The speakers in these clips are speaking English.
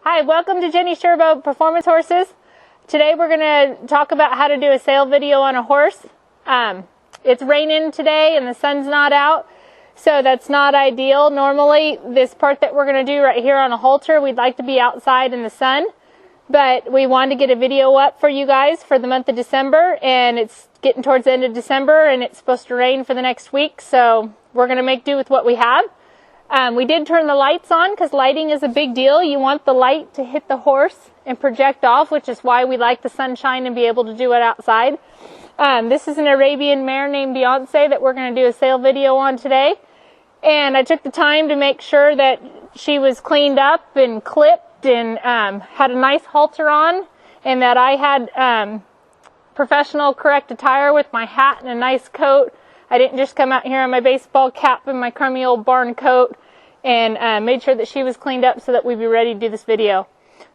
Hi, welcome to Jenny Sherbo Performance Horses. Today we're going to talk about how to do a sale video on a horse. It's raining today and the sun's not out, so that's not ideal. Normally, this part that we're going to do right here on a halter, we'd like to be outside in the sun, but we wanted to get a video up for you guys for the month of December, and it's getting towards the end of December and it's supposed to rain for the next week, so we're going to make do with what we have. We did turn the lights on because lighting is a big deal. You want the light to hit the horse and project off, which is why we like the sunshine and be able to do it outside. This is an Arabian mare named Beyonce that we're going to do a sale video on today. And I took the time to make sure that she was cleaned up and clipped and had a nice halter on, and that I had professional correct attire with my hat and a nice coat. I didn't just come out here in my baseball cap and my crummy old barn coat, and made sure that she was cleaned up so that we'd be ready to do this video.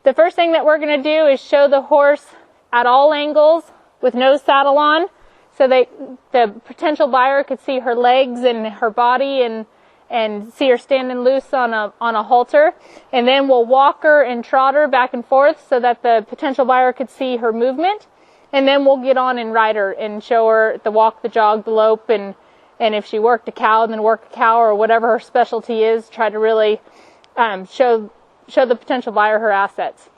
The first thing that we're going to do is show the horse at all angles with no saddle on, so that the potential buyer could see her legs and her body and see her standing loose on a halter. And then we'll walk her and trot her back and forth so that the potential buyer could see her movement. And then we'll get on and ride her and show her the walk, the jog, the lope, and if she worked a cow, then work a cow, or whatever her specialty is, try to really show the potential buyer her assets.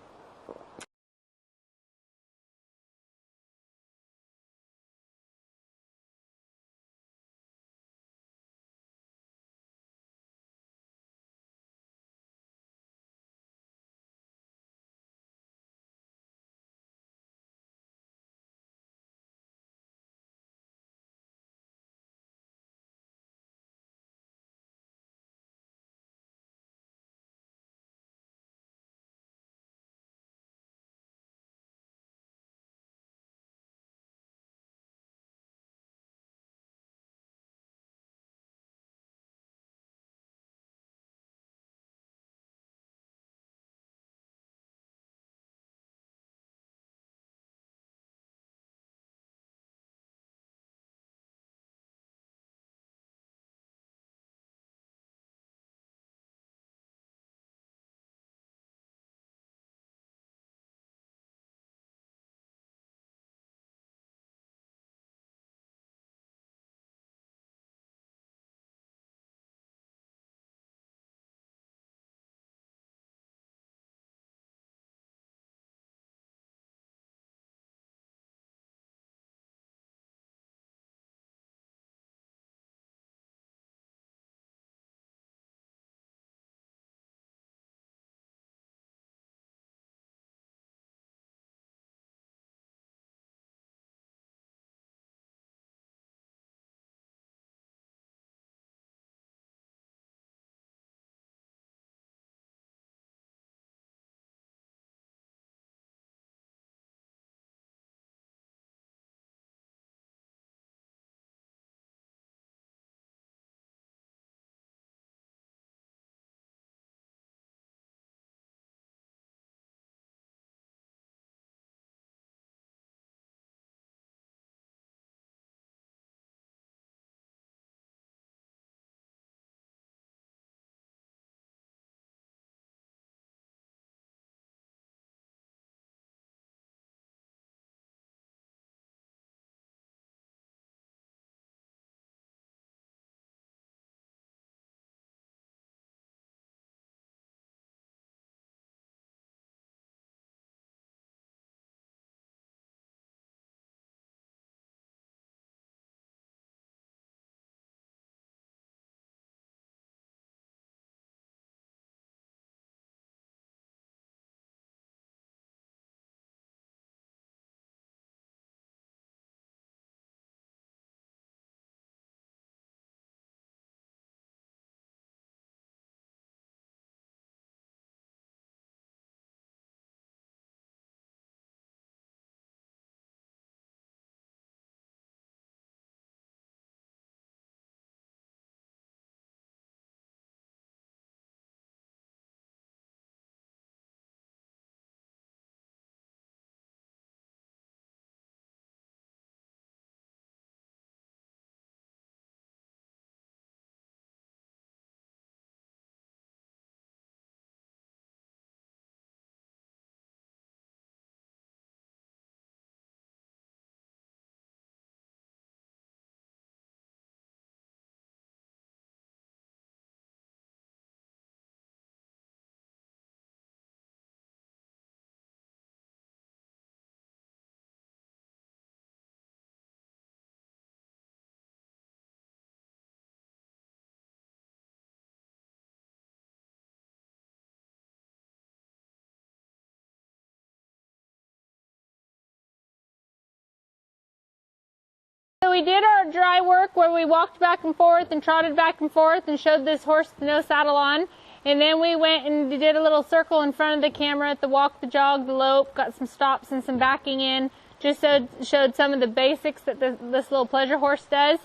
we did our dry work where we walked back and forth and trotted back and forth and showed this horse with no saddle on. And then we went and did a little circle in front of the camera at the walk, the jog, the lope, got some stops and some backing in, just showed some of the basics that this little pleasure horse does.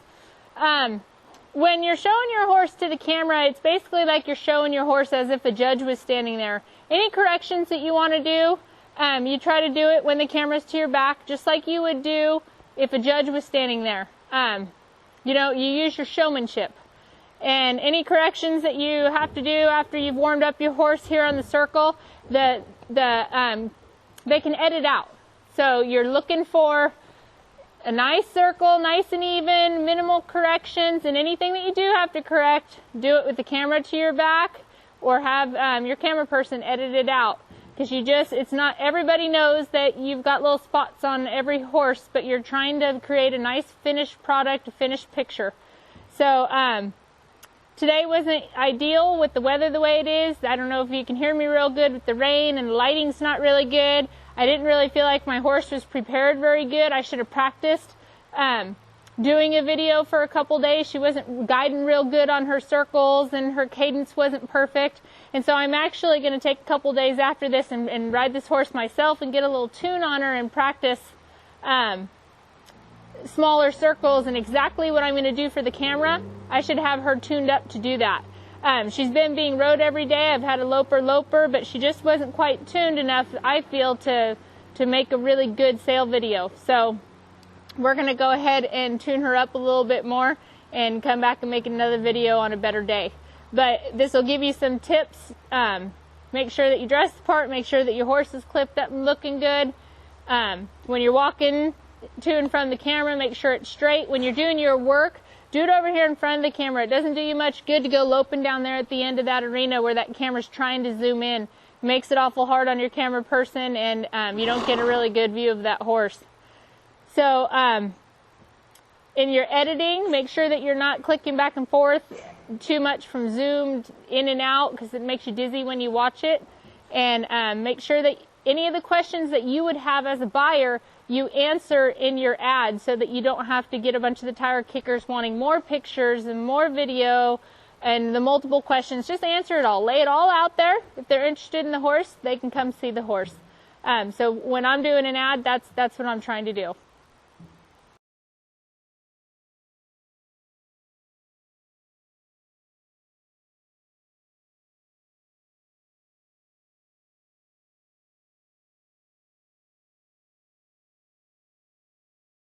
When you're showing your horse to the camera, it's basically like you're showing your horse as if a judge was standing there. Any corrections that you want to do, you try to do it when the camera's to your back, just like you would do if a judge was standing there. You know, you use your showmanship. And any corrections that you have to do after you've warmed up your horse here on the circle, they can edit out. So you're looking for a nice circle, nice and even, minimal corrections, and anything that you do have to correct, do it with the camera to your back, or have your camera person edit it out. Because it's not, everybody knows that you've got little spots on every horse, but you're trying to create a nice finished product, a finished picture. So, today wasn't ideal with the weather the way it is. I don't know if you can hear me real good with the rain, and the lighting's not really good. I didn't really feel like my horse was prepared very good. I should have practiced doing a video for a couple days. She wasn't guiding real good on her circles, and her cadence wasn't perfect. And so I'm actually going to take a couple days after this and ride this horse myself and get a little tune on her and practice smaller circles and exactly what I'm going to do for the camera. I should have her tuned up to do that. She's been being rode every day. I've had a loper, but she just wasn't quite tuned enough, I feel, to make a really good sale video. So we're going to go ahead and tune her up a little bit more and come back and make another video on a better day. But this will give you some tips. Make sure that you dress the part, make sure that your horse is clipped up and looking good. When you're walking to and from the camera, make sure it's straight. When you're doing your work, do it over here in front of the camera. It doesn't do you much good to go loping down there at the end of that arena where that camera's trying to zoom in. It makes it awful hard on your camera person, and you don't get a really good view of that horse. So in your editing, make sure that you're not clicking back and forth too much from zoomed in and out, because it makes you dizzy when you watch it. And make sure that any of the questions that you would have as a buyer, you answer in your ad, so that you don't have to get a bunch of the tire kickers wanting more pictures and more video and the multiple questions. Just answer it all. Lay it all out there. If they're interested in the horse, they can come see the horse. So when I'm doing an ad, that's what I'm trying to do.